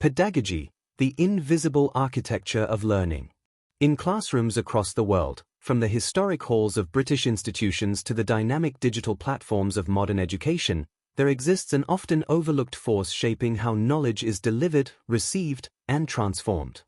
Pedagogy, the invisible architecture of learning. In classrooms across the world, from the historic halls of British institutions to the dynamic digital platforms of modern education, there exists an often overlooked force shaping how knowledge is delivered, received, and transformed.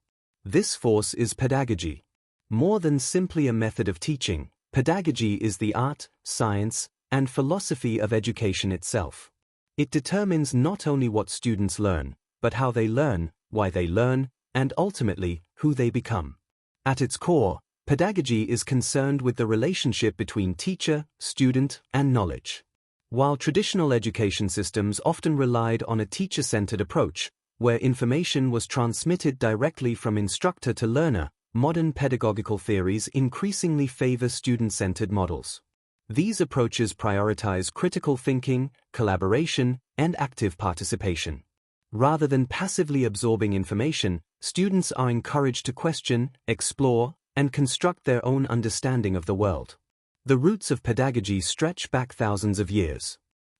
This force is pedagogy. More than simply a method of teaching, pedagogy is the art, science, and philosophy of education itself. It determines not only what students learn, but how they learn, why they learn, and ultimately, who they become. At its core, pedagogy is concerned with the relationship between teacher, student, and knowledge. While traditional education systems often relied on a teacher-centered approach, where information was transmitted directly from instructor to learner, modern pedagogical theories increasingly favor student-centered models. These approaches prioritize critical thinking, collaboration, and active participation. Rather than passively absorbing information, students are encouraged to question, explore, and construct their own understanding of the world. The roots of pedagogy stretch back thousands of years.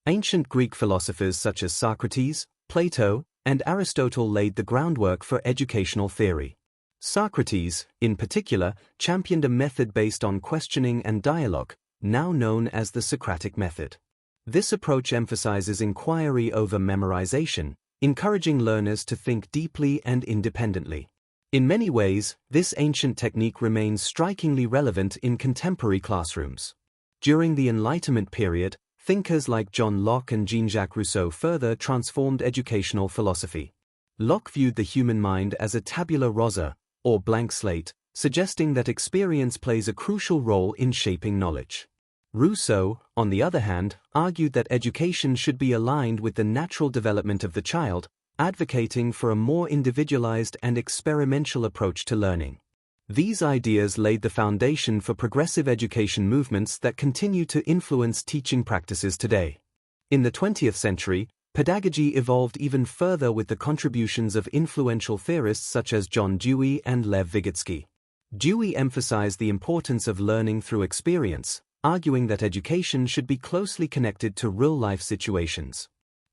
Ancient Greek philosophers such as Socrates, Plato, and Aristotle laid the groundwork for educational theory. Socrates, in particular, championed a method based on questioning and dialogue, now known as the Socratic method. This approach emphasizes inquiry over memorization, encouraging learners to think deeply and independently. In many ways, this ancient technique remains strikingly relevant in contemporary classrooms. During the Enlightenment period, thinkers like John Locke and Jean-Jacques Rousseau further transformed educational philosophy. Locke viewed the human mind as a tabula rasa, or blank slate, suggesting that experience plays a crucial role in shaping knowledge. Rousseau, on the other hand, argued that education should be aligned with the natural development of the child, advocating for a more individualized and experimental approach to learning. These ideas laid the foundation for progressive education movements that continue to influence teaching practices today. In the 20th century, pedagogy evolved even further with the contributions of influential theorists such as John Dewey and Lev Vygotsky. Dewey emphasized the importance of learning through experience, arguing that education should be closely connected to real-life situations.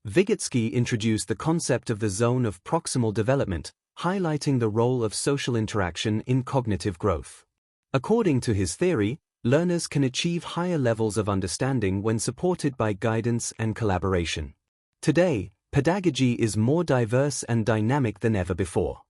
Vygotsky introduced the concept of the zone of proximal development, highlighting the role of social interaction in cognitive growth. According to his theory, learners can achieve higher levels of understanding when supported by guidance and collaboration. Today, pedagogy is more diverse and dynamic than ever before.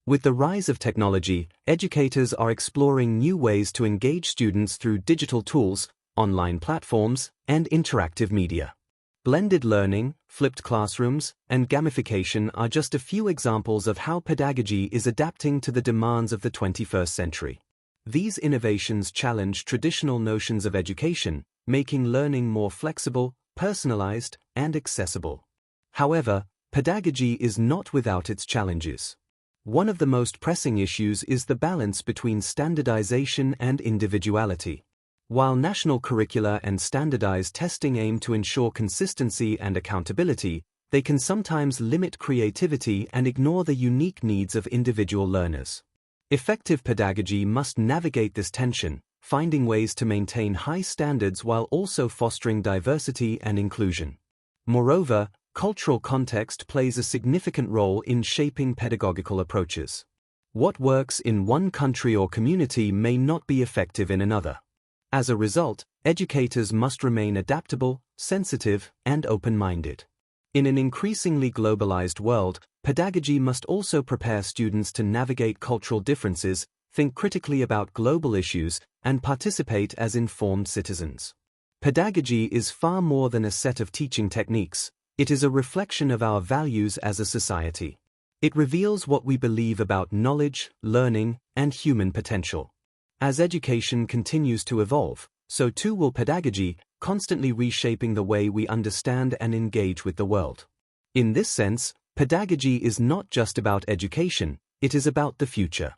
With the rise of technology, educators are exploring new ways to engage students through digital tools, online platforms, and interactive media. Blended learning, flipped classrooms, and gamification are just a few examples of how pedagogy is adapting to the demands of the 21st century. These innovations challenge traditional notions of education, making learning more flexible, personalized, and accessible. However, pedagogy is not without its challenges. One of the most pressing issues is the balance between standardization and individuality. While national curricula and standardized testing aim to ensure consistency and accountability, they can sometimes limit creativity and ignore the unique needs of individual learners. Effective pedagogy must navigate this tension, finding ways to maintain high standards while also fostering diversity and inclusion. Moreover, cultural context plays a significant role in shaping pedagogical approaches. What works in one country or community may not be effective in another. As a result, educators must remain adaptable, sensitive, and open-minded. In an increasingly globalized world, pedagogy must also prepare students to navigate cultural differences, think critically about global issues, and participate as informed citizens. Pedagogy is far more than a set of teaching techniques. It is a reflection of our values as a society. It reveals what we believe about knowledge, learning, and human potential. As education continues to evolve, so too will pedagogy, constantly reshaping the way we understand and engage with the world. In this sense, pedagogy is not just about education, it is about the future.